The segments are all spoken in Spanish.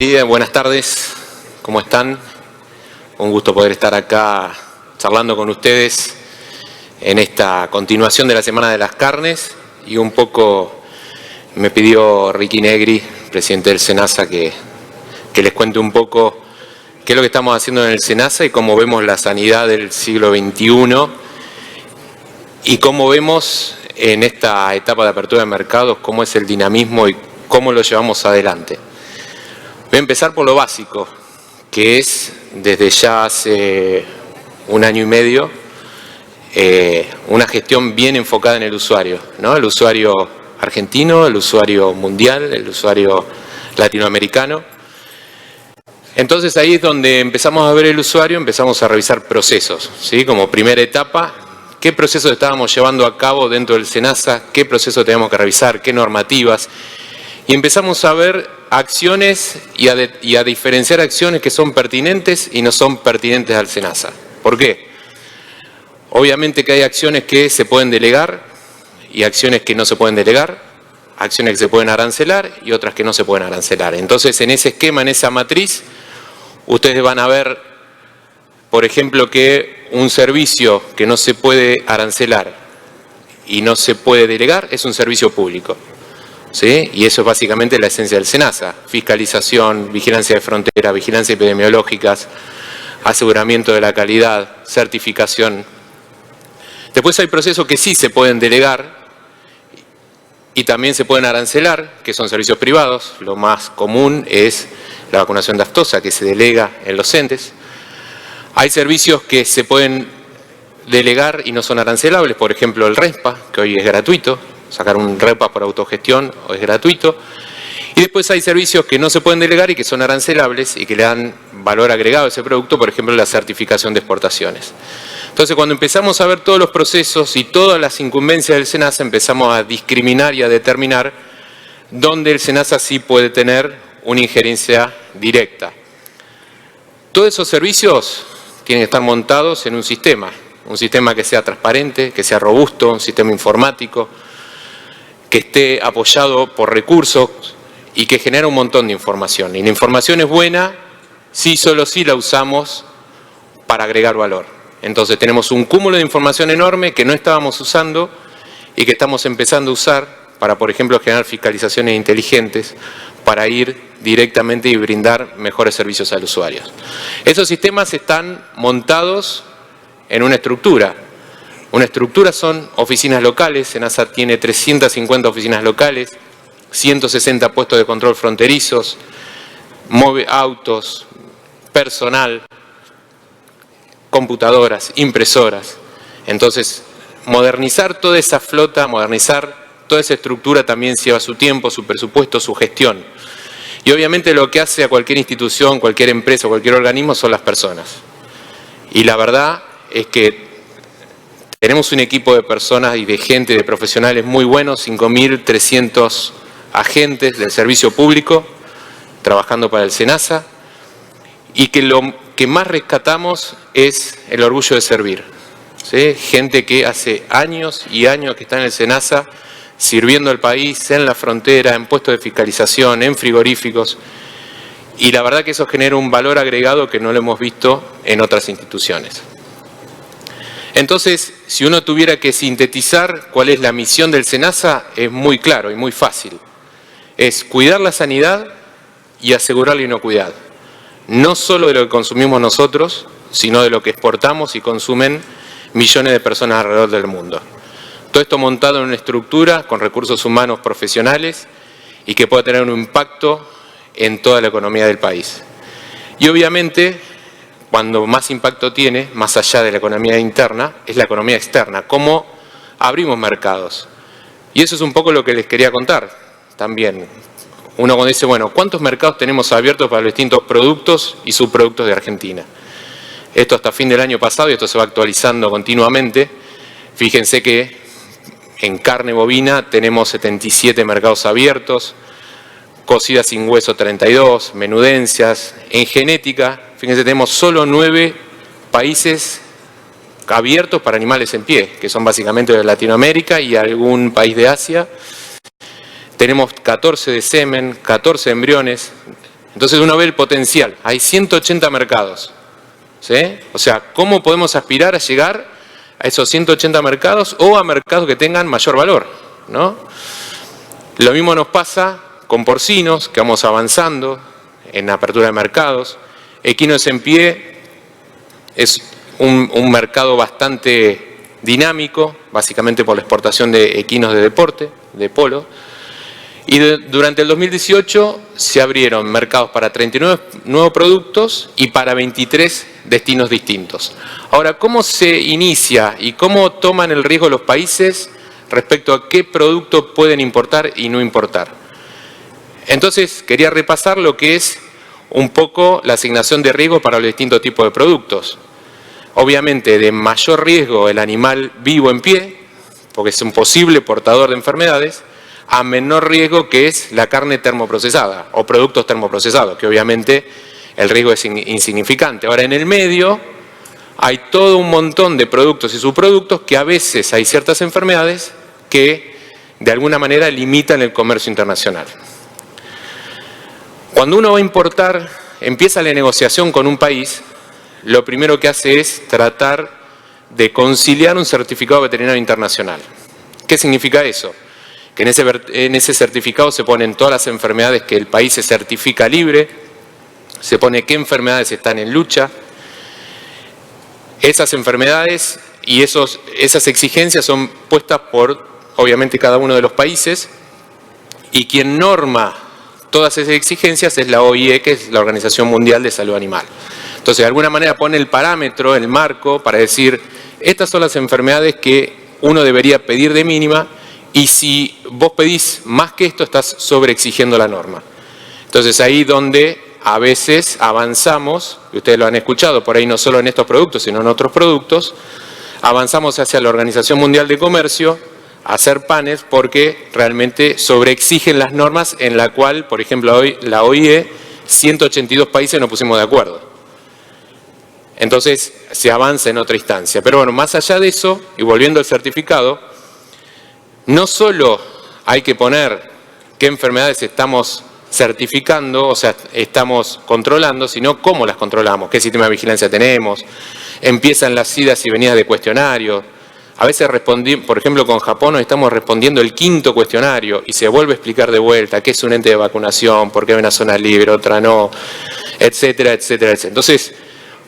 Buenas tardes, ¿cómo están? Un gusto poder estar acá charlando con ustedes en esta continuación de la Semana de las Carnes, y un poco me pidió Ricky Negri, presidente del SENASA, que les cuente un poco qué es lo que estamos haciendo en el SENASA y cómo vemos la sanidad del siglo XXI y cómo vemos en esta etapa de apertura de mercados cómo es el dinamismo y cómo lo llevamos adelante. Voy a empezar por lo básico, que es desde ya hace un año y medio una gestión bien enfocada en el usuario, ¿no? El usuario argentino, el usuario mundial, el usuario latinoamericano. Entonces ahí es donde empezamos a ver el usuario, empezamos a revisar procesos, ¿sí? Como primera etapa, qué procesos estábamos llevando a cabo dentro del SENASA, qué procesos teníamos que revisar, qué normativas. Y empezamos a ver acciones y a diferenciar acciones que son pertinentes y no son pertinentes al SENASA. ¿Por qué? Obviamente que hay acciones que se pueden delegar y acciones que no se pueden delegar, acciones que se pueden arancelar y otras que no se pueden arancelar. Entonces, en ese esquema, en esa matriz, ustedes van a ver, por ejemplo, que un servicio que no se puede arancelar y no se puede delegar es un servicio público. ¿Sí? Y eso es básicamente la esencia del SENASA: fiscalización, vigilancia de frontera, vigilancia epidemiológicas, aseguramiento de la calidad, certificación. Después hay procesos que sí se pueden delegar y también se pueden arancelar, que son servicios privados. Lo más común es la vacunación de aftosa, que se delega en los entes. Hay servicios que se pueden delegar y no son arancelables, por ejemplo el RESPA, que hoy es gratuito. Sacar un REPA por autogestión o es gratuito. Y después hay servicios que no se pueden delegar y que son arancelables y que le dan valor agregado a ese producto, por ejemplo la certificación de exportaciones. Entonces, cuando empezamos a ver todos los procesos y todas las incumbencias del SENASA, empezamos a discriminar y a determinar dónde el SENASA sí puede tener una injerencia directa. Todos esos servicios tienen que estar montados en un sistema que sea transparente, que sea robusto, un sistema informático, que esté apoyado por recursos y que genera un montón de información. Y la información es buena si solo si la usamos para agregar valor. Entonces tenemos un cúmulo de información enorme que no estábamos usando y que estamos empezando a usar para, por ejemplo, generar fiscalizaciones inteligentes para ir directamente y brindar mejores servicios al usuario. Esos sistemas están montados en una estructura. Una estructura son oficinas locales. SENASA tiene 350 oficinas locales, 160 puestos de control fronterizos, autos, personal, computadoras, impresoras. Entonces, modernizar toda esa flota, modernizar toda esa estructura también lleva su tiempo, su presupuesto, su gestión. Y obviamente lo que hace a cualquier institución, cualquier empresa, cualquier organismo son las personas. Y la verdad es que tenemos un equipo de personas y de gente, de profesionales muy buenos, 5.300 agentes del servicio público trabajando para el SENASA, y que lo que más rescatamos es el orgullo de servir, ¿sí? Gente que hace años y años que está en el SENASA sirviendo al país, en la frontera, en puestos de fiscalización, en frigoríficos, y la verdad que eso genera un valor agregado que no lo hemos visto en otras instituciones. Entonces, si uno tuviera que sintetizar cuál es la misión del SENASA, es muy claro y muy fácil. Es cuidar la sanidad y asegurar la inocuidad. No solo de lo que consumimos nosotros, sino de lo que exportamos y consumen millones de personas alrededor del mundo. Todo esto montado en una estructura con recursos humanos profesionales y que pueda tener un impacto en toda la economía del país. Y obviamente, cuando más impacto tiene, más allá de la economía interna, es la economía externa, cómo abrimos mercados. Y eso es un poco lo que les quería contar también. Uno cuando dice, bueno, ¿cuántos mercados tenemos abiertos para los distintos productos y subproductos de Argentina? Esto hasta fin del año pasado, y esto se va actualizando continuamente. Fíjense que en carne bovina tenemos 77 mercados abiertos, cocida sin hueso 32, menudencias. En genética, fíjense, tenemos solo 9 países abiertos para animales en pie, que son básicamente de Latinoamérica y algún país de Asia. Tenemos 14 de semen, 14 embriones. Entonces uno ve el potencial. Hay 180 mercados, ¿sí? O sea, ¿cómo podemos aspirar a llegar a esos 180 mercados o a mercados que tengan mayor valor, ¿no? Lo mismo nos pasa con porcinos, que vamos avanzando en apertura de mercados. Equinos en pie es un mercado bastante dinámico, básicamente por la exportación de equinos de deporte, de polo. Y durante el 2018 se abrieron mercados para 39 nuevos productos y para 23 destinos distintos. Ahora, ¿cómo se inicia y cómo toman el riesgo los países respecto a qué productos pueden importar y no importar? Entonces, quería repasar lo que es un poco la asignación de riesgo para los distintos tipos de productos. Obviamente, de mayor riesgo el animal vivo en pie, porque es un posible portador de enfermedades, a menor riesgo que es la carne termoprocesada o productos termoprocesados, que obviamente el riesgo es insignificante. Ahora, en el medio hay todo un montón de productos y subproductos que a veces hay ciertas enfermedades que de alguna manera limitan el comercio internacional. Cuando uno va a importar, empieza la negociación con un país, lo primero que hace es tratar de conciliar un certificado veterinario internacional. ¿Qué significa eso? Que en ese certificado se ponen todas las enfermedades que el país se certifica libre, se pone qué enfermedades están en lucha. Esas enfermedades y esas exigencias son puestas por, obviamente, cada uno de los países, y quien norma todas esas exigencias es la OIE, que es la Organización Mundial de Salud Animal. Entonces, de alguna manera pone el parámetro, el marco, para decir, estas son las enfermedades que uno debería pedir de mínima, y si vos pedís más que esto, estás sobreexigiendo la norma. Entonces, ahí donde a veces avanzamos, y ustedes lo han escuchado, por ahí no solo en estos productos, sino en otros productos, avanzamos hacia la Organización Mundial de Comercio, a hacer panes, porque realmente sobreexigen las normas en la cual, por ejemplo, hoy la OIE, 182 países nos pusimos de acuerdo. Entonces, se avanza en otra instancia. Pero bueno, más allá de eso, y volviendo al certificado, no solo hay que poner qué enfermedades estamos certificando, o sea, estamos controlando, sino cómo las controlamos, qué sistema de vigilancia tenemos. Empiezan las idas y venidas de cuestionarios. A veces por ejemplo, con Japón nos estamos respondiendo el 5.º cuestionario y se vuelve a explicar de vuelta qué es un ente de vacunación, por qué hay una zona libre, otra no, etcétera, etcétera, etcétera. Entonces,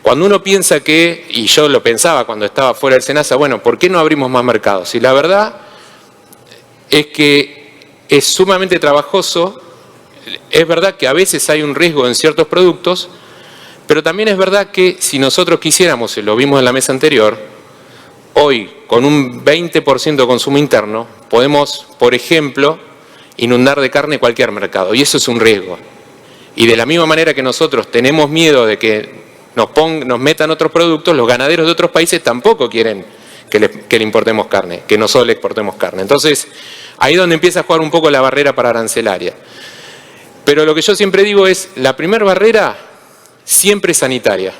cuando uno piensa que, y yo lo pensaba cuando estaba fuera del SENASA, bueno, ¿por qué no abrimos más mercados? Y la verdad es que es sumamente trabajoso. Es verdad que a veces hay un riesgo en ciertos productos, pero también es verdad que si nosotros quisiéramos, y lo vimos en la mesa anterior, hoy con un 20% de consumo interno, podemos, por ejemplo, inundar de carne cualquier mercado, y eso es un riesgo. Y de la misma manera que nosotros tenemos miedo de que nos metan otros productos, los ganaderos de otros países tampoco quieren que le importemos carne, que nosotros le exportemos carne. Entonces, ahí es donde empieza a jugar un poco la barrera arancelaria. Pero lo que yo siempre digo es, la primera barrera siempre es sanitaria,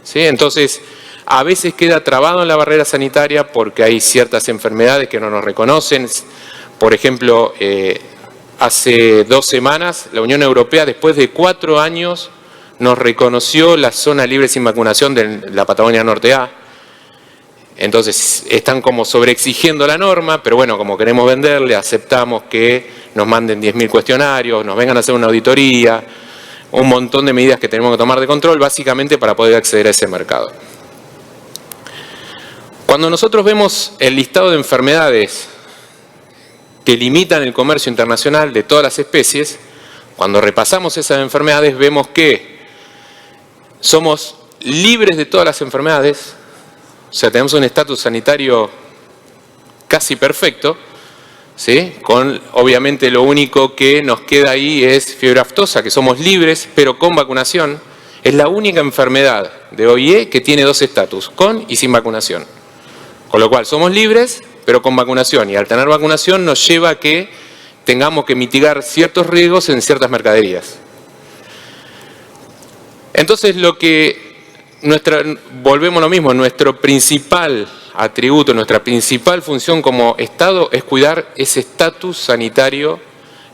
¿sí? Entonces, a veces queda trabado en la barrera sanitaria porque hay ciertas enfermedades que no nos reconocen. Por ejemplo, hace 2 semanas, la Unión Europea, después de 4 años, nos reconoció la zona libre sin vacunación de la Patagonia Norte A. Entonces, están como sobreexigiendo la norma, pero bueno, como queremos venderle, aceptamos que nos manden 10.000 cuestionarios, nos vengan a hacer una auditoría, un montón de medidas que tenemos que tomar de control, básicamente para poder acceder a ese mercado. Cuando nosotros vemos el listado de enfermedades que limitan el comercio internacional de todas las especies, cuando repasamos esas enfermedades vemos que somos libres de todas las enfermedades, o sea, tenemos un estatus sanitario casi perfecto, ¿sí? Con, obviamente, lo único que nos queda ahí es fiebre aftosa, que somos libres, pero con vacunación. Es la única enfermedad de OIE que tiene 2 estatus, con y sin vacunación. Con lo cual, somos libres, pero con vacunación. Y al tener vacunación nos lleva a que tengamos que mitigar ciertos riesgos en ciertas mercaderías. Entonces, volvemos a lo mismo, nuestro principal atributo, nuestra principal función como Estado es cuidar ese estatus sanitario,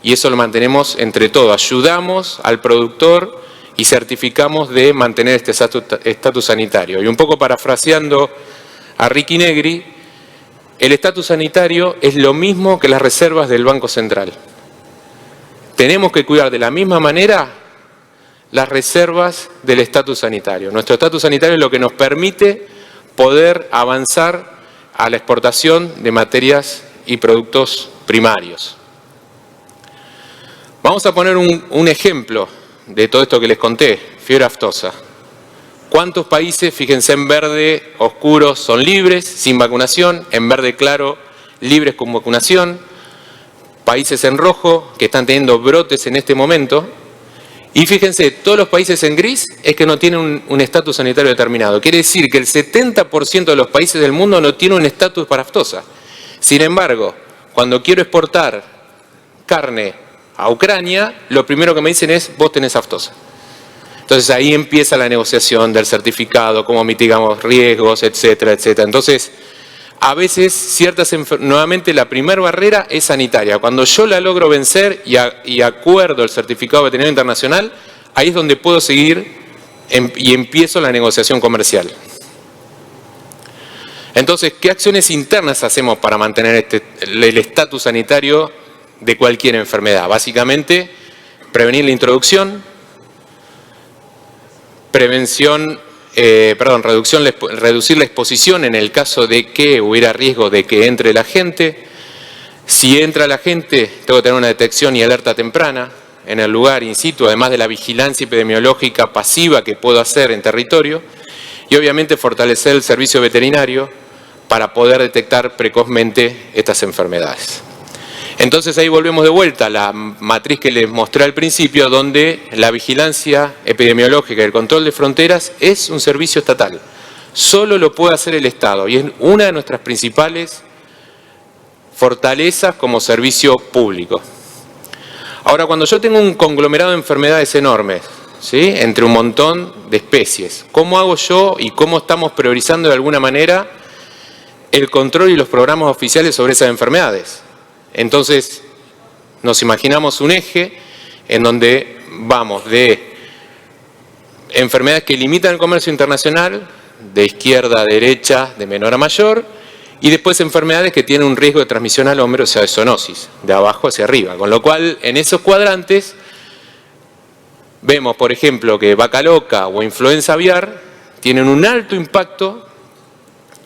y eso lo mantenemos entre todos. Ayudamos al productor y certificamos de mantener este estatus sanitario. Y un poco parafraseando a Ricky Negri, el estatus sanitario es lo mismo que las reservas del Banco Central. Tenemos que cuidar de la misma manera las reservas del estatus sanitario. Nuestro estatus sanitario es lo que nos permite poder avanzar a la exportación de materias y productos primarios. Vamos a poner un ejemplo de todo esto que les conté, fiebre aftosa. ¿Cuántos países, fíjense, en verde oscuro son libres, sin vacunación, en verde claro, libres con vacunación? Países en rojo que están teniendo brotes en este momento. Y fíjense, todos los países en gris es que no tienen un estatus sanitario determinado. Quiere decir que el 70% de los países del mundo no tiene un estatus para aftosa. Sin embargo, cuando quiero exportar carne a Ucrania, lo primero que me dicen es, vos tenés aftosa. Entonces ahí empieza la negociación del certificado, cómo mitigamos riesgos, etcétera, etcétera. Entonces, a veces nuevamente la primera barrera es sanitaria. Cuando yo la logro vencer y acuerdo el certificado veterinario internacional, ahí es donde puedo seguir y empiezo la negociación comercial. Entonces, ¿qué acciones internas hacemos para mantener el estatus sanitario de cualquier enfermedad? Básicamente, prevenir la introducción, reducir la exposición en el caso de que hubiera riesgo de que entre la gente. Si entra la gente, tengo que tener una detección y alerta temprana en el lugar in situ, además de la vigilancia epidemiológica pasiva que puedo hacer en territorio, y obviamente fortalecer el servicio veterinario para poder detectar precozmente estas enfermedades. Entonces ahí volvemos de vuelta a la matriz que les mostré al principio, donde la vigilancia epidemiológica y el control de fronteras es un servicio estatal. Solo lo puede hacer el Estado y es una de nuestras principales fortalezas como servicio público. Ahora, cuando yo tengo un conglomerado de enfermedades enormes, ¿sí?, entre un montón de especies, ¿cómo hago yo y cómo estamos priorizando de alguna manera el control y los programas oficiales sobre esas enfermedades? Entonces, nos imaginamos un eje en donde vamos de enfermedades que limitan el comercio internacional, de izquierda a derecha, de menor a mayor, y después enfermedades que tienen un riesgo de transmisión al hombre, o sea, de zoonosis, de abajo hacia arriba. Con lo cual, en esos cuadrantes, vemos, por ejemplo, que vaca loca o influenza aviar tienen un alto impacto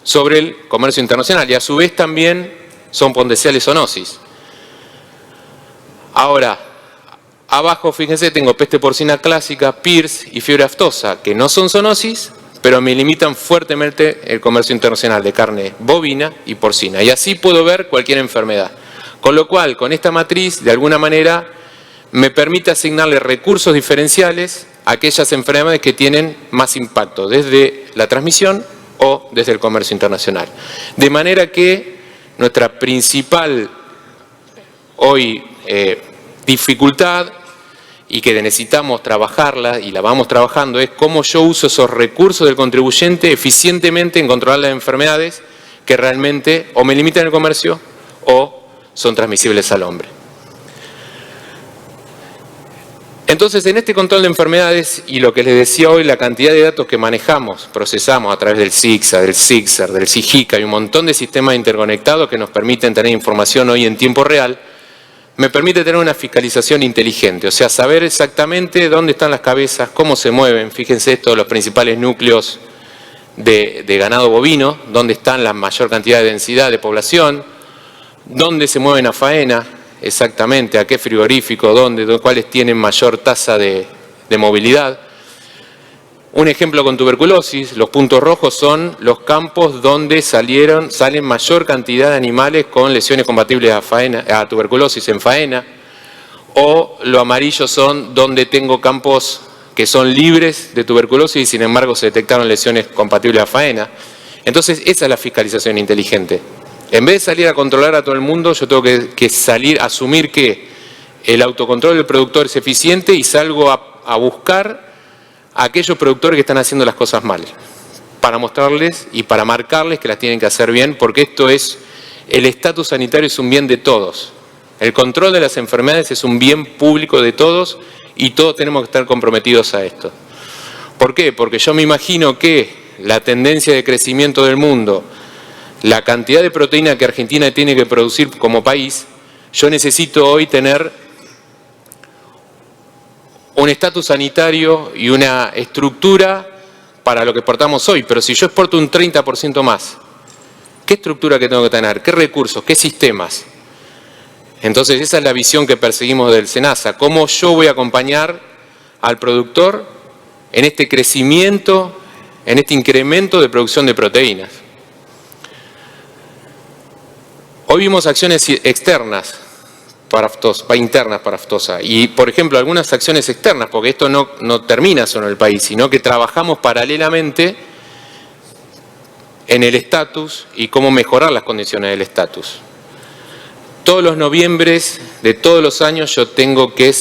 sobre el comercio internacional y a su vez también son potenciales zoonosis. Ahora, abajo, fíjense, tengo peste porcina clásica, PIRS y fiebre aftosa, que no son zoonosis, pero me limitan fuertemente el comercio internacional de carne bovina y porcina. Y así puedo ver cualquier enfermedad. Con lo cual, con esta matriz, de alguna manera, me permite asignarle recursos diferenciales a aquellas enfermedades que tienen más impacto, desde la transmisión o desde el comercio internacional. De manera que nuestra principal hoy dificultad y que necesitamos trabajarla y la vamos trabajando es cómo yo uso esos recursos del contribuyente eficientemente en controlar las enfermedades que realmente o me limitan el comercio o son transmisibles al hombre. Entonces, en este control de enfermedades y lo que les decía hoy, la cantidad de datos que manejamos, procesamos a través del CICSA, del CICSAR, del CIGICA y un montón de sistemas interconectados que nos permiten tener información hoy en tiempo real, me permite tener una fiscalización inteligente, o sea, saber exactamente dónde están las cabezas, cómo se mueven. Fíjense esto, los principales núcleos de ganado bovino, dónde están la mayor cantidad de densidad de población, dónde se mueven a faena, exactamente, a qué frigorífico, dónde, cuáles tienen mayor tasa de movilidad. Un ejemplo con tuberculosis, los puntos rojos son los campos donde salen mayor cantidad de animales con lesiones compatibles a tuberculosis en faena, o lo amarillo son donde tengo campos que son libres de tuberculosis y sin embargo se detectaron lesiones compatibles a faena. Entonces esa es la fiscalización inteligente. En vez de salir a controlar a todo el mundo, yo tengo que salir a asumir que el autocontrol del productor es eficiente y salgo a buscar a aquellos productores que están haciendo las cosas mal, para mostrarles y para marcarles que las tienen que hacer bien, porque el estatus sanitario es un bien de todos. El control de las enfermedades es un bien público de todos y todos tenemos que estar comprometidos a esto. ¿Por qué? Porque yo me imagino que la tendencia de crecimiento del mundo, la cantidad de proteína que Argentina tiene que producir como país, yo necesito hoy tener un estatus sanitario y una estructura para lo que exportamos hoy. Pero si yo exporto un 30% más, ¿qué estructura que tengo que tener? ¿Qué recursos? ¿Qué sistemas? Entonces esa es la visión que perseguimos del SENASA. ¿Cómo yo voy a acompañar al productor en este crecimiento, en este incremento de producción de proteínas? Hoy vimos acciones externas para aftosa, internas para aftosa. Y, por ejemplo, algunas acciones externas, porque esto no termina solo en el país, sino que trabajamos paralelamente en el estatus y cómo mejorar las condiciones del estatus. Todos los noviembres de todos los años yo tengo que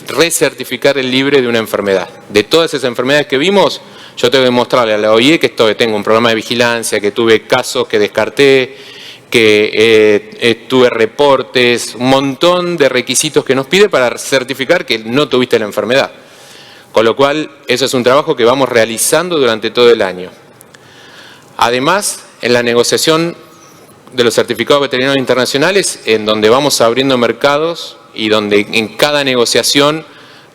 recertificar el libre de una enfermedad. De todas esas enfermedades que vimos, yo tengo que mostrarle a la OIE que tengo un programa de vigilancia, que tuve casos que descarté, que tuve reportes, un montón de requisitos que nos pide para certificar que no tuviste la enfermedad. Con lo cual, eso es un trabajo que vamos realizando durante todo el año. Además, en la negociación de los certificados veterinarios internacionales, en donde vamos abriendo mercados y donde en cada negociación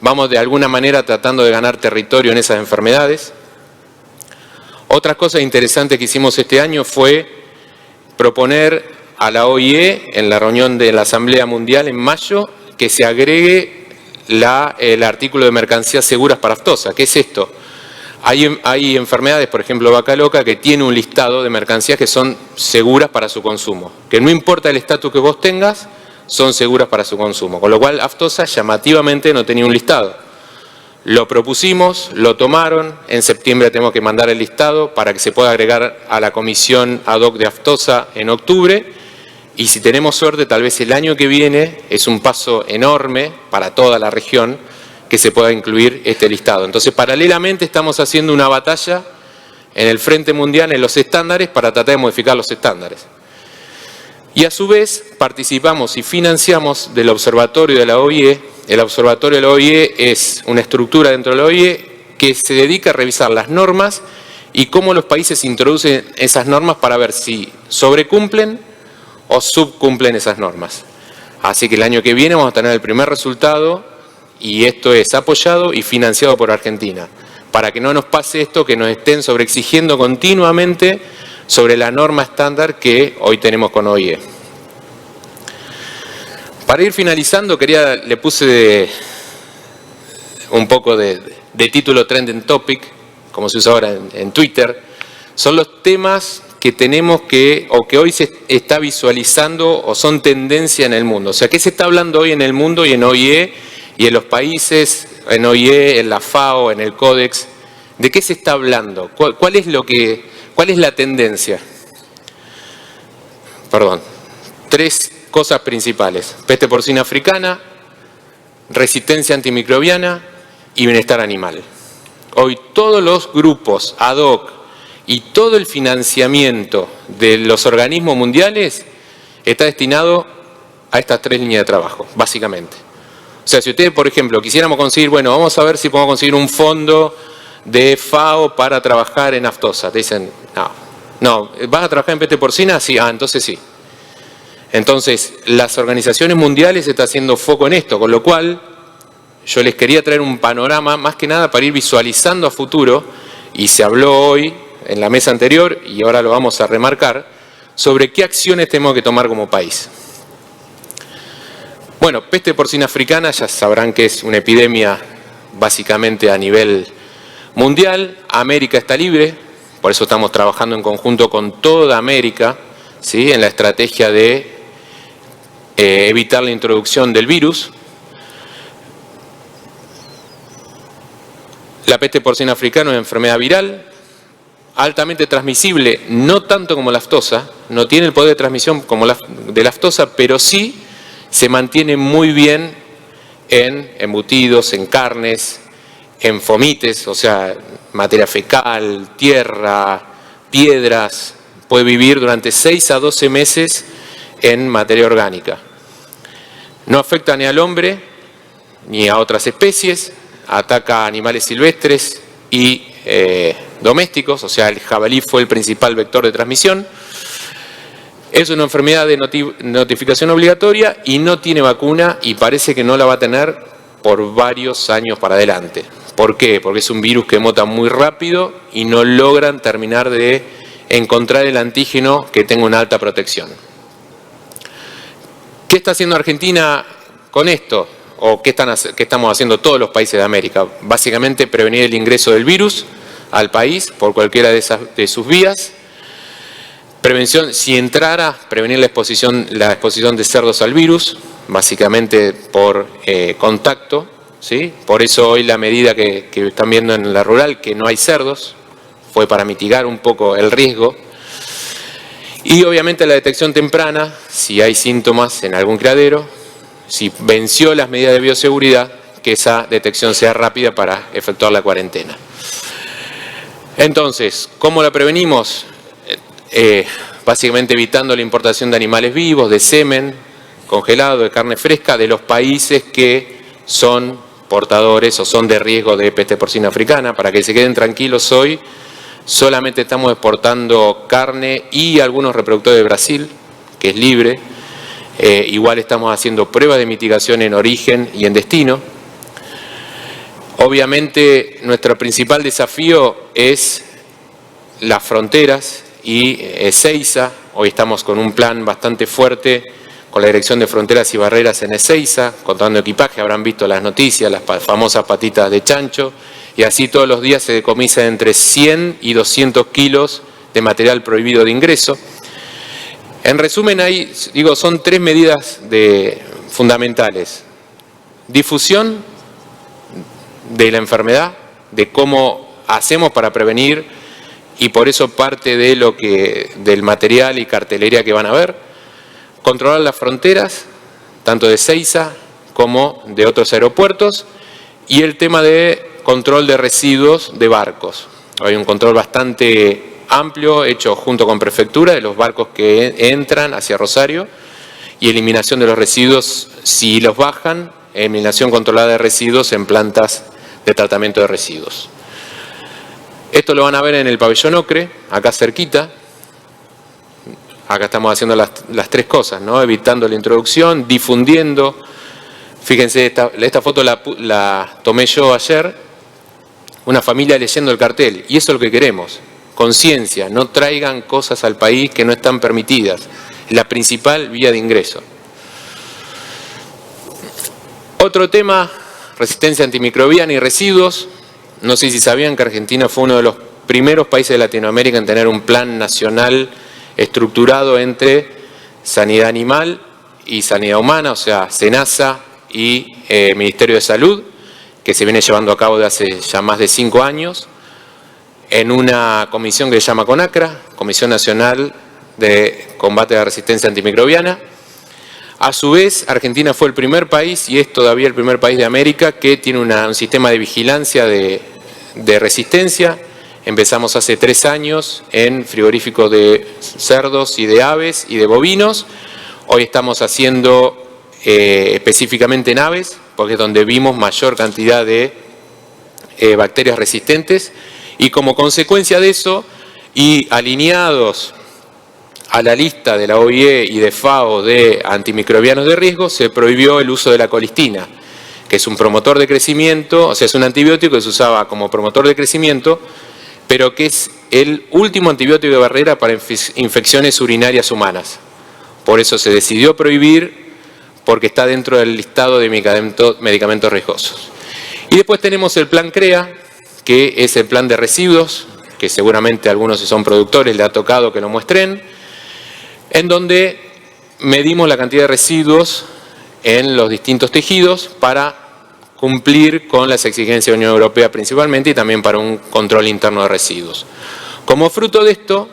vamos de alguna manera tratando de ganar territorio en esas enfermedades. Otra cosa interesante que hicimos este año fue proponer a la OIE, en la reunión de la Asamblea Mundial en mayo, que se agregue el artículo de mercancías seguras para aftosa. ¿Qué es esto? Hay enfermedades, por ejemplo vaca loca, que tiene un listado de mercancías que son seguras para su consumo. Que no importa el estatus que vos tengas, son seguras para su consumo. Con lo cual, aftosa llamativamente no tenía un listado. Lo propusimos, lo tomaron, en septiembre tenemos que mandar el listado para que se pueda agregar a la comisión ad hoc de aftosa en octubre, y si tenemos suerte tal vez el año que viene, es un paso enorme para toda la región que se pueda incluir este listado. Entonces paralelamente estamos haciendo una batalla en el frente mundial en los estándares para tratar de modificar los estándares. Y a su vez participamos y financiamos del observatorio de la OIE. El observatorio de la OIE es una estructura dentro de la OIE que se dedica a revisar las normas y cómo los países introducen esas normas para ver si sobrecumplen o subcumplen esas normas. Así que el año que viene vamos a tener el primer resultado, y esto es apoyado y financiado por Argentina, para que no nos pase esto, que nos estén sobreexigiendo continuamente sobre la norma estándar que hoy tenemos con OIE. Para ir finalizando, le puse un poco de título trending topic, como se usa ahora en Twitter. Son los temas que tenemos o que hoy se está visualizando o son tendencia en el mundo. O sea, ¿qué se está hablando hoy en el mundo y en OIE y en los países, en OIE, en la FAO, en el Códex? ¿De qué se está hablando? ¿Cuál es la tendencia? Perdón. 3 cosas principales: peste porcina africana, resistencia antimicrobiana y bienestar animal. Hoy todos los grupos ad hoc y todo el financiamiento de los organismos mundiales está destinado a estas 3 líneas de trabajo, básicamente. O sea, si ustedes, por ejemplo, quisiéramos conseguir, bueno, vamos a ver si podemos conseguir un fondo de FAO para trabajar en aftosa. Te dicen, no, ¿vas a trabajar en peste porcina? Sí, entonces sí. Entonces, las organizaciones mundiales están haciendo foco en esto, con lo cual yo les quería traer un panorama, más que nada para ir visualizando a futuro, y se habló hoy en la mesa anterior, y ahora lo vamos a remarcar, sobre qué acciones tenemos que tomar como país. Bueno, peste porcina africana, ya sabrán que es una epidemia básicamente a nivel mundial. América está libre, por eso estamos trabajando en conjunto con toda América, ¿sí?, en la estrategia de evitar la introducción del virus. La peste porcina africana es una enfermedad viral, altamente transmisible, no tanto como la aftosa, no tiene el poder de transmisión como de la aftosa, pero sí se mantiene muy bien en embutidos, en carnes, en fomites, o sea, materia fecal, tierra, piedras. Puede vivir durante 6 a 12 meses en materia orgánica. No afecta ni al hombre ni a otras especies, ataca a animales silvestres y domésticos, o sea, el jabalí fue el principal vector de transmisión. Es una enfermedad de notificación obligatoria y no tiene vacuna y parece que no la va a tener por varios años para adelante. ¿Por qué? Porque es un virus que muta muy rápido y no logran terminar de encontrar el antígeno que tenga una alta protección. ¿Qué está haciendo Argentina con esto? ¿O qué estamos haciendo todos los países de América? Básicamente prevenir el ingreso del virus al país por cualquiera de sus vías. Prevención, si entrara, prevenir la exposición de cerdos al virus, básicamente por contacto, ¿sí? Por eso hoy la medida que están viendo en la rural, que no hay cerdos, fue para mitigar un poco el riesgo. Y obviamente la detección temprana, si hay síntomas en algún criadero, si venció las medidas de bioseguridad, que esa detección sea rápida para efectuar la cuarentena. Entonces, ¿cómo la prevenimos? Básicamente evitando la importación de animales vivos, de semen congelado, de carne fresca, de los países que son portadores o son de riesgo de peste porcina africana. Para que se queden tranquilos hoy, solamente estamos exportando carne y algunos reproductores de Brasil, que es libre. Igual estamos haciendo pruebas de mitigación en origen y en destino. Obviamente nuestro principal desafío es las fronteras y Ezeiza. Hoy estamos con un plan bastante fuerte con la Dirección de Fronteras y Barreras en Ezeiza, controlando equipaje. Habrán visto las noticias, las famosas patitas de chancho, y así todos los días se decomisa entre 100 y 200 kilos de material prohibido de ingreso. En resumen, son tres medidas fundamentales. Difusión de la enfermedad, de cómo hacemos para prevenir, y por eso parte del material y cartelería que van a ver. Controlar las fronteras, tanto de Ezeiza como de otros aeropuertos, y el tema de control de residuos de barcos. Hay un control bastante amplio hecho junto con prefectura de los barcos que entran hacia Rosario, y eliminación de los residuos si los bajan, eliminación controlada de residuos en plantas de tratamiento de residuos. Esto lo van a ver en el pabellón Ocre, acá cerquita. Acá estamos haciendo las tres cosas, ¿no? Evitando la introducción, difundiendo. Fíjense, esta foto la tomé yo ayer, una familia leyendo el cartel, y eso es lo que queremos. Conciencia, no traigan cosas al país que no están permitidas. La principal vía de ingreso. Otro tema, resistencia antimicrobiana y residuos. No sé si sabían que Argentina fue uno de los primeros países de Latinoamérica en tener un plan nacional estructurado entre sanidad animal y sanidad humana, o sea, SENASA y Ministerio de Salud, que se viene llevando a cabo de hace ya más de 5 años, en una comisión que se llama CONACRA, Comisión Nacional de Combate a la Resistencia Antimicrobiana. A su vez, Argentina fue el primer país, y es todavía el primer país de América, que tiene un sistema de vigilancia de resistencia. Empezamos hace 3 años en frigoríficos de cerdos y de aves y de bovinos. Hoy estamos haciendo específicamente en aves, porque es donde vimos mayor cantidad de bacterias resistentes. Y como consecuencia de eso, y alineados a la lista de la OIE y de FAO de antimicrobianos de riesgo, se prohibió el uso de la colistina, que es un promotor de crecimiento, o sea, es un antibiótico que se usaba como promotor de crecimiento, pero que es el último antibiótico de barrera para infecciones urinarias humanas. Por eso se decidió prohibir, porque está dentro del listado de medicamentos riesgosos. Y después tenemos el plan CREA, que es el plan de residuos, que seguramente a algunos, si son productores, le ha tocado que lo muestren, en donde medimos la cantidad de residuos en los distintos tejidos para cumplir con las exigencias de la Unión Europea principalmente, y también para un control interno de residuos. Como fruto de esto,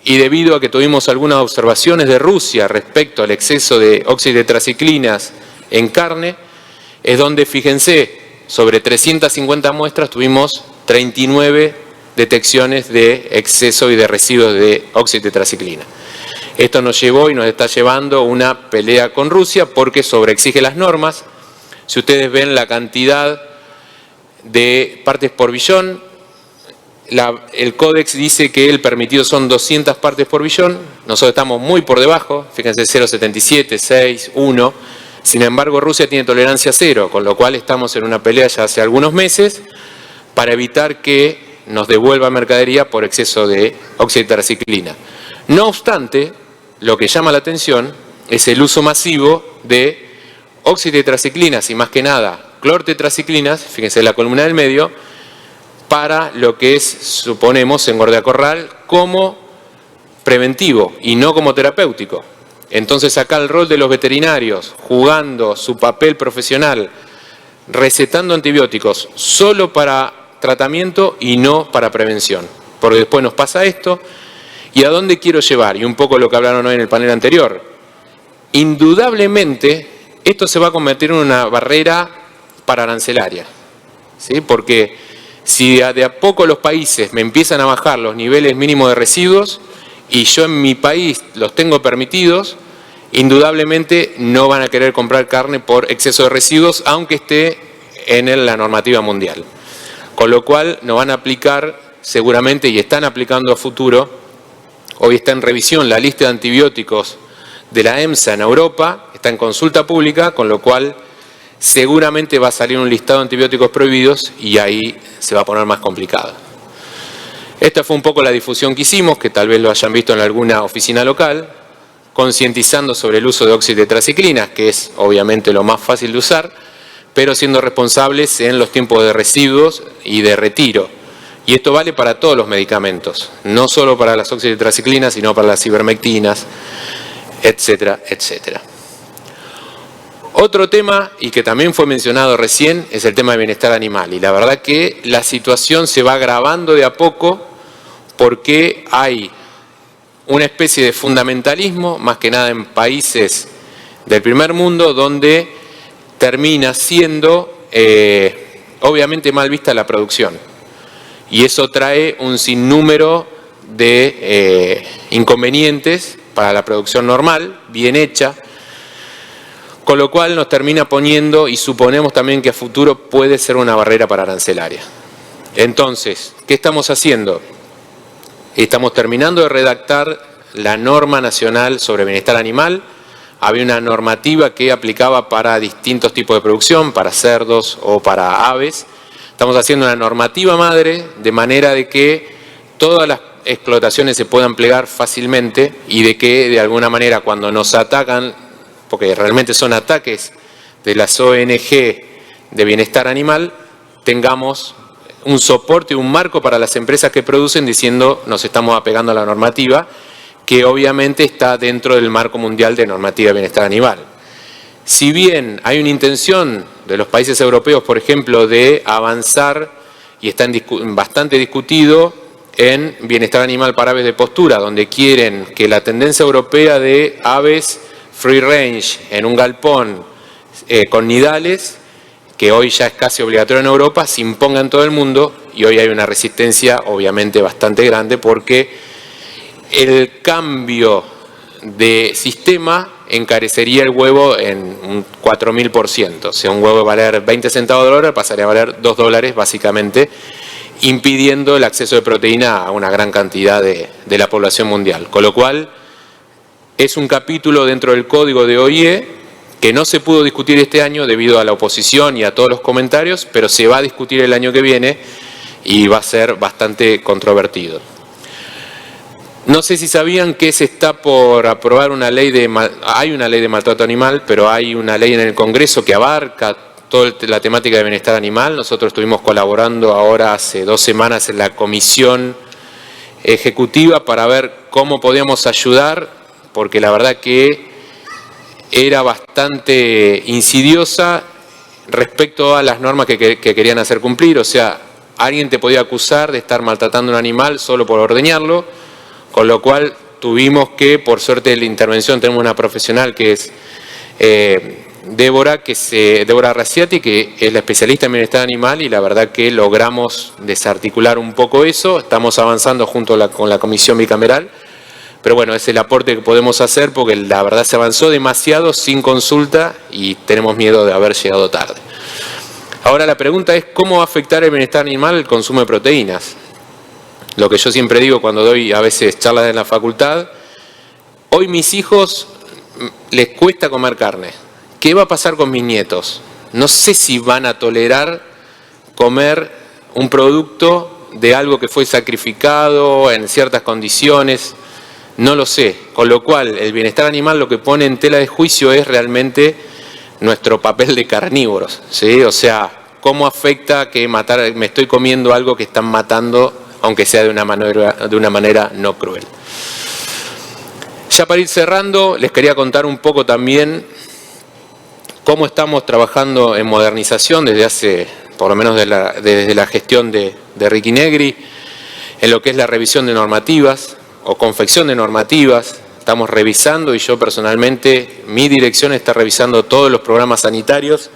y debido a que tuvimos algunas observaciones de Rusia respecto al exceso de oxitetraciclinas en carne, es donde, fíjense, sobre 350 muestras tuvimos 39 detecciones de exceso y de residuos de oxitetraciclina. Esto nos llevó y nos está llevando una pelea con Rusia porque sobreexige las normas. Si ustedes ven la cantidad de partes por billón, el códex dice que el permitido son 200 partes por billón, nosotros estamos muy por debajo, fíjense 0,77, 6, 1, sin embargo Rusia tiene tolerancia cero, con lo cual estamos en una pelea ya hace algunos meses para evitar que nos devuelva mercadería por exceso de óxido de tetraciclina. No obstante, lo que llama la atención es el uso masivo de óxido de tetraciclinas y más que nada clortetraciclinas, fíjense en la columna del medio, para lo que es, suponemos, engorde a corral como preventivo y no como terapéutico. Entonces acá el rol de los veterinarios, jugando su papel profesional, recetando antibióticos solo para tratamiento y no para prevención. Porque después nos pasa esto. ¿Y a dónde quiero llevar? Y un poco lo que hablaron hoy en el panel anterior. Indudablemente, esto se va a convertir en una barrera paraarancelaria, ¿sí? Porque si de a poco los países me empiezan a bajar los niveles mínimos de residuos y yo en mi país los tengo permitidos, indudablemente no van a querer comprar carne por exceso de residuos, aunque esté en la normativa mundial. Con lo cual nos van a aplicar seguramente, y están aplicando a futuro, hoy está en revisión la lista de antibióticos de la EMSA en Europa, está en consulta pública, con lo cual seguramente va a salir un listado de antibióticos prohibidos y ahí se va a poner más complicado. Esta fue un poco la difusión que hicimos, que tal vez lo hayan visto en alguna oficina local, concientizando sobre el uso de óxido de tetraciclinas, que es obviamente lo más fácil de usar, pero siendo responsables en los tiempos de residuos y de retiro. Y esto vale para todos los medicamentos, no solo para las óxido de tetraciclinas, sino para las ivermectinas, etcétera, etcétera. Otro tema, y que también fue mencionado recién, es el tema de bienestar animal. Y la verdad que la situación se va agravando de a poco porque hay una especie de fundamentalismo, más que nada en países del primer mundo, donde termina siendo obviamente mal vista la producción. Y eso trae un sinnúmero de inconvenientes para la producción normal, bien hecha, con lo cual nos termina poniendo, y suponemos también que a futuro puede ser una barrera paraarancelaria. Entonces, ¿qué estamos haciendo? Estamos terminando de redactar la norma nacional sobre bienestar animal. Había una normativa que aplicaba para distintos tipos de producción, para cerdos o para aves. Estamos haciendo una normativa madre de manera de que todas las explotaciones se puedan plegar fácilmente y de que de alguna manera cuando nos atacan, porque realmente son ataques de las ONG de bienestar animal, tengamos un soporte, un marco para las empresas que producen diciendo nos estamos apegando a la normativa, que obviamente está dentro del marco mundial de normativa de bienestar animal. Si bien hay una intención de los países europeos, por ejemplo, de avanzar, y está bastante discutido, en bienestar animal para aves de postura, donde quieren que la tendencia europea de aves free range en un galpón con nidales, que hoy ya es casi obligatorio en Europa, se imponga en todo el mundo, y hoy hay una resistencia obviamente bastante grande porque el cambio de sistema encarecería el huevo en un 4000%. O sea, un huevo va a valer 20 centavos de dólar, pasaría a valer $2 básicamente, impidiendo el acceso de proteína a una gran cantidad de la población mundial. Con lo cual, es un capítulo dentro del código de OIE que no se pudo discutir este año debido a la oposición y a todos los comentarios, pero se va a discutir el año que viene y va a ser bastante controvertido. No sé si sabían que se está por aprobar una ley hay una ley de maltrato animal, pero hay una ley en el Congreso que abarca toda la temática de bienestar animal. Nosotros estuvimos colaborando ahora hace 2 semanas en la comisión ejecutiva para ver cómo podíamos ayudar, porque la verdad que era bastante insidiosa respecto a las normas que querían hacer cumplir. O sea, alguien te podía acusar de estar maltratando a un animal solo por ordeñarlo, con lo cual tuvimos que, por suerte de la intervención, tenemos una profesional que es Débora Raciati, que es la especialista en bienestar animal, y la verdad que logramos desarticular un poco eso. Estamos avanzando junto con la comisión bicameral Pero bueno, es el aporte que podemos hacer porque la verdad se avanzó demasiado sin consulta y tenemos miedo de haber llegado tarde. Ahora la pregunta es ¿cómo va a afectar el bienestar animal el consumo de proteínas? Lo que yo siempre digo cuando doy a veces charlas en la facultad, hoy mis hijos les cuesta comer carne. ¿Qué va a pasar con mis nietos? No sé si van a tolerar comer un producto de algo que fue sacrificado en ciertas condiciones. No lo sé, con lo cual el bienestar animal lo que pone en tela de juicio es realmente nuestro papel de carnívoros, ¿sí? O sea, cómo afecta que me estoy comiendo algo que están matando, aunque sea de una manera no cruel. Ya para ir cerrando, les quería contar un poco también cómo estamos trabajando en modernización desde hace, por lo menos desde la gestión de Ricky Negri, en lo que es la revisión de normativas o confección de normativas. Estamos revisando y yo personalmente, mi dirección está revisando todos los programas sanitarios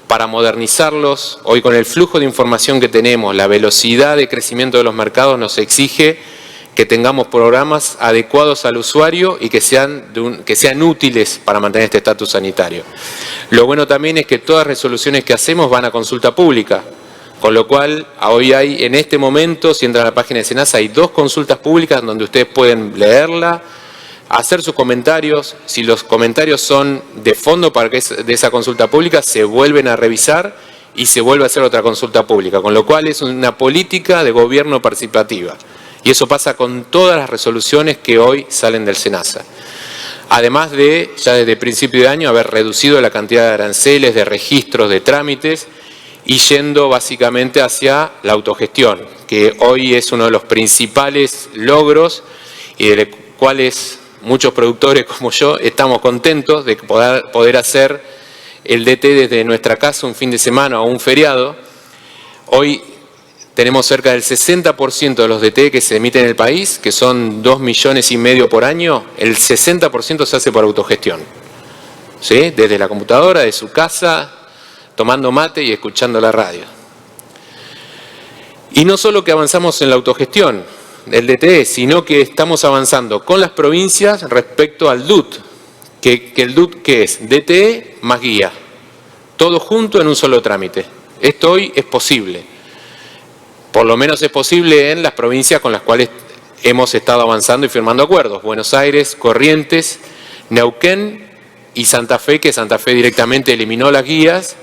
para modernizarlos. Hoy con el flujo de información que tenemos, la velocidad de crecimiento de los mercados nos exige que tengamos programas adecuados al usuario y que sean útiles para mantener este estatus sanitario. Lo bueno también es que todas las resoluciones que hacemos van a consulta pública. Con lo cual, hoy hay, en este momento, si entran a la página de SENASA, hay 2 consultas públicas donde ustedes pueden leerla, hacer sus comentarios. Si los comentarios son de fondo para que de esa consulta pública, se vuelven a revisar y se vuelve a hacer otra consulta pública. Con lo cual es una política de gobierno participativa. Y eso pasa con todas las resoluciones que hoy salen del SENASA. Además de, ya desde principio de año, haber reducido la cantidad de aranceles, de registros, de trámites, y yendo básicamente hacia la autogestión, que hoy es uno de los principales logros y de los cuales muchos productores como yo estamos contentos de poder hacer el DT desde nuestra casa un fin de semana o un feriado. Hoy tenemos cerca del 60% de los DT que se emiten en el país, que son 2,5 millones por año, el 60% se hace por autogestión, ¿sí? Desde la computadora, de su casa, tomando mate y escuchando la radio. Y no solo que avanzamos en la autogestión del DTE, sino que estamos avanzando con las provincias respecto al DUT, que el DUT ¿qué es? DTE más guía, todo junto en un solo trámite. Esto hoy es posible, por lo menos es posible en las provincias con las cuales hemos estado avanzando y firmando acuerdos: Buenos Aires, Corrientes, Neuquén y Santa Fe, que Santa Fe directamente eliminó las guías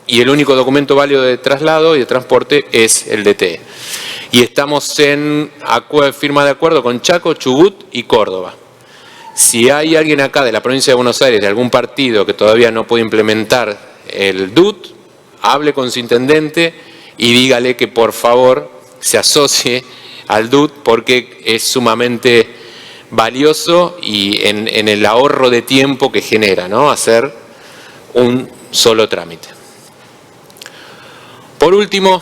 y el único documento válido de traslado y de transporte es el DT. Y estamos en firma de acuerdo con Chaco, Chubut y Córdoba. Si hay alguien acá de la provincia de Buenos Aires, de algún partido que todavía no puede implementar el DUT, hable con su intendente y dígale que por favor se asocie al DUT porque es sumamente valioso y en el ahorro de tiempo que genera, ¿no? Hacer un solo trámite. Por último,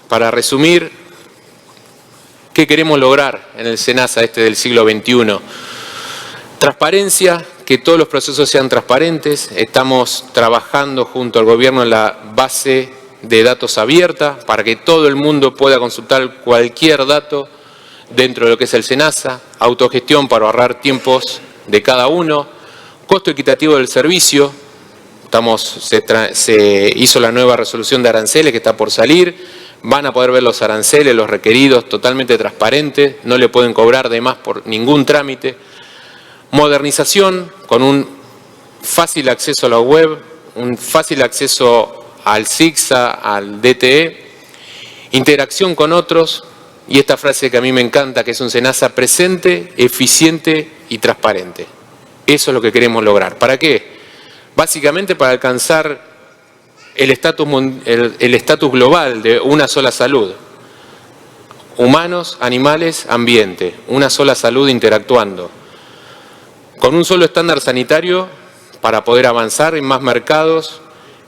para resumir, ¿qué queremos lograr en el SENASA del siglo XXI? Transparencia, que todos los procesos sean transparentes. Estamos trabajando junto al gobierno en la base de datos abierta para que todo el mundo pueda consultar cualquier dato dentro de lo que es el SENASA. Autogestión para ahorrar tiempos de cada uno. Costo equitativo del servicio. Se hizo la nueva resolución de aranceles que está por salir. Van a poder ver los aranceles, los requeridos, totalmente transparentes. No le pueden cobrar de más por ningún trámite. Modernización con un fácil acceso a la web, un fácil acceso al SIGSA, al DTE. Interacción con otros. Y esta frase que a mí me encanta, que es un SENASA presente, eficiente y transparente. Eso es lo que queremos lograr. ¿Para qué? Básicamente para alcanzar el estatus global de una sola salud. Humanos, animales, ambiente. Una sola salud interactuando. Con un solo estándar sanitario para poder avanzar en más mercados.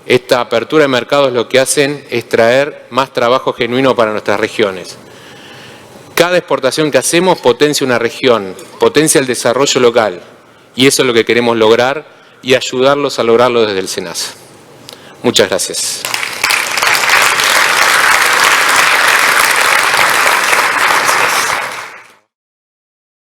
Esta apertura de mercados lo que hacen es traer más trabajo genuino para nuestras regiones. Cada exportación que hacemos potencia una región, potencia el desarrollo local. Y eso es lo que queremos lograr y ayudarlos a lograrlo desde el SENASA. Muchas gracias.